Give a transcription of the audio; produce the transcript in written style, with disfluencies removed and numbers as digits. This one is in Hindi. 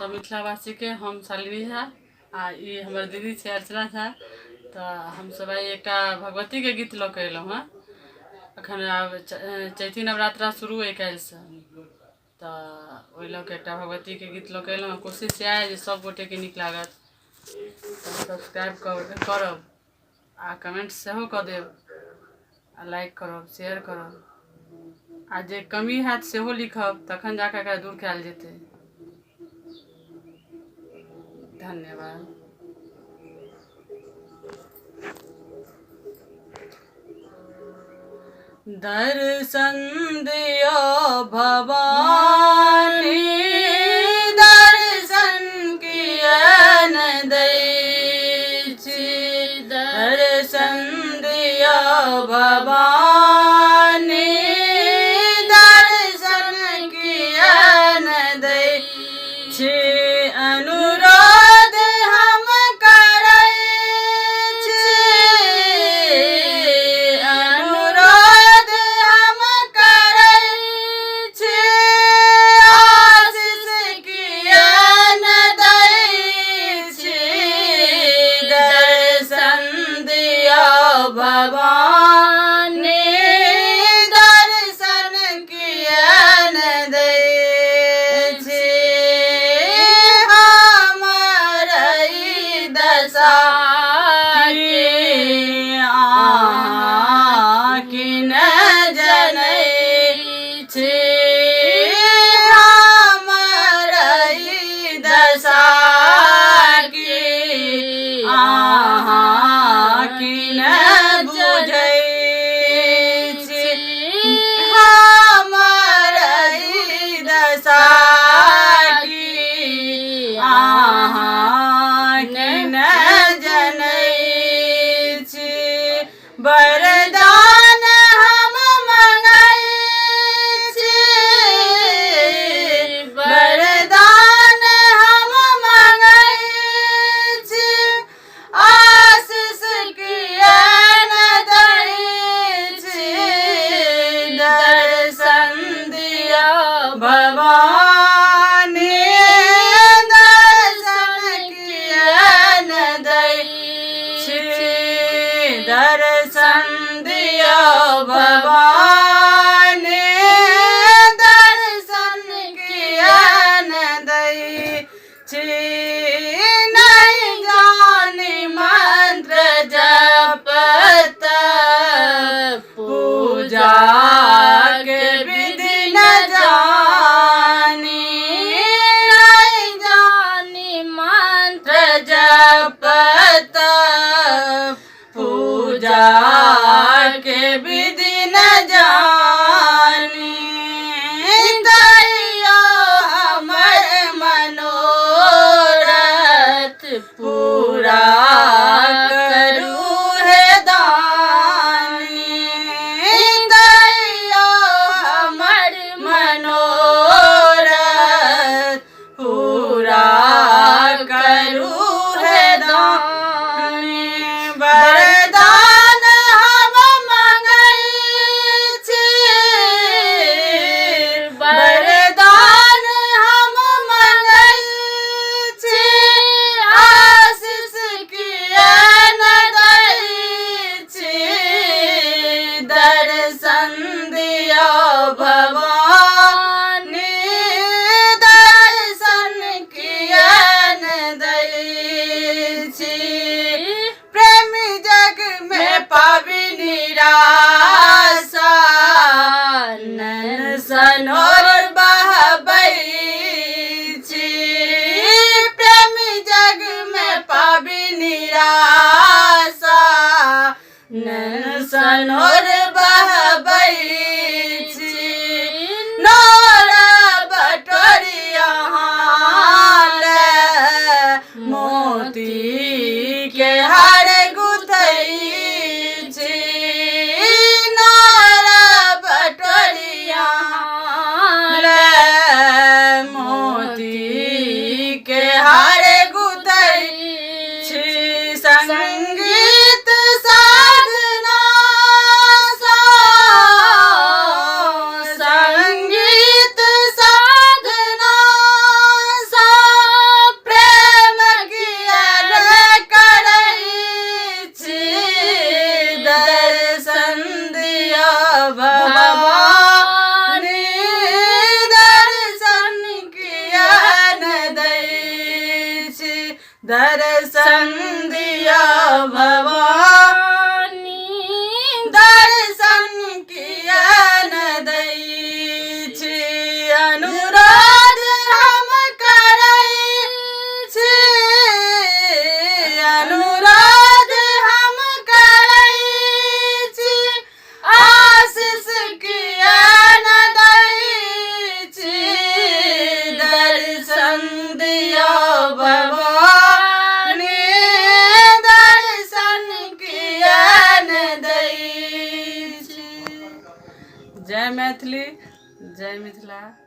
सब मिथिलावासी के हम शालिनी झा आ ई हमर दीदी छै अर्चना झा। तो हम सब एक भगवती के गीत लऽ के एलहुँ हँ। अखन आब चैती नवरात्रा शुरू है काल्हि से, तो ओहि लऽ के एक भगवती के गीत लऽ के एलहुँ। कोशिश है जे सब गोटे के नीक लागत, सब्सक्राइब करब आ कमेंट सेहो कऽ देब आ लाइक करब, शेयर करब आ जे कमी हैत सेहो लिखब, तखन जाकऽ एकरा दूर कयल जेतै। धन्यवाद। दर्शन दियो भवानी, दर्शन कियन दै छी। दर्शन दियो भवानी, दर्शन कियन दै छी। अनुरोध हम करै छी, अनुरोध हम करै छी। आशीष कियन दै छी। दर्शन दियो भवानी, दर्शन कियन दै छी। हमर ई दशा अहाँ किन जनै छी। हमर ई दशा अहाँ किन बुझै छी। हमर ई दशा अहाँ किन जनै छी। वरदान हम मंगै छी, वरदान हम मंगै छी। आशीष कियन दै छी। दर्शन दियो भवानी, दर्शन कियन दै छी। दर्शन दियो भवानी, दर्शन कियन दै छी। नहीं जानी मंत्र जपत, पूजा के विधि न जानी। नहीं जानी मंत्र जपत, पूजा के विधि न जानी। दैयो हमर मनोरथ पूरा करू हे दानी। दैयो हमर मनोरथ पूरा करू हे दानी। वरदान जय मैथिली, जय मिथिला।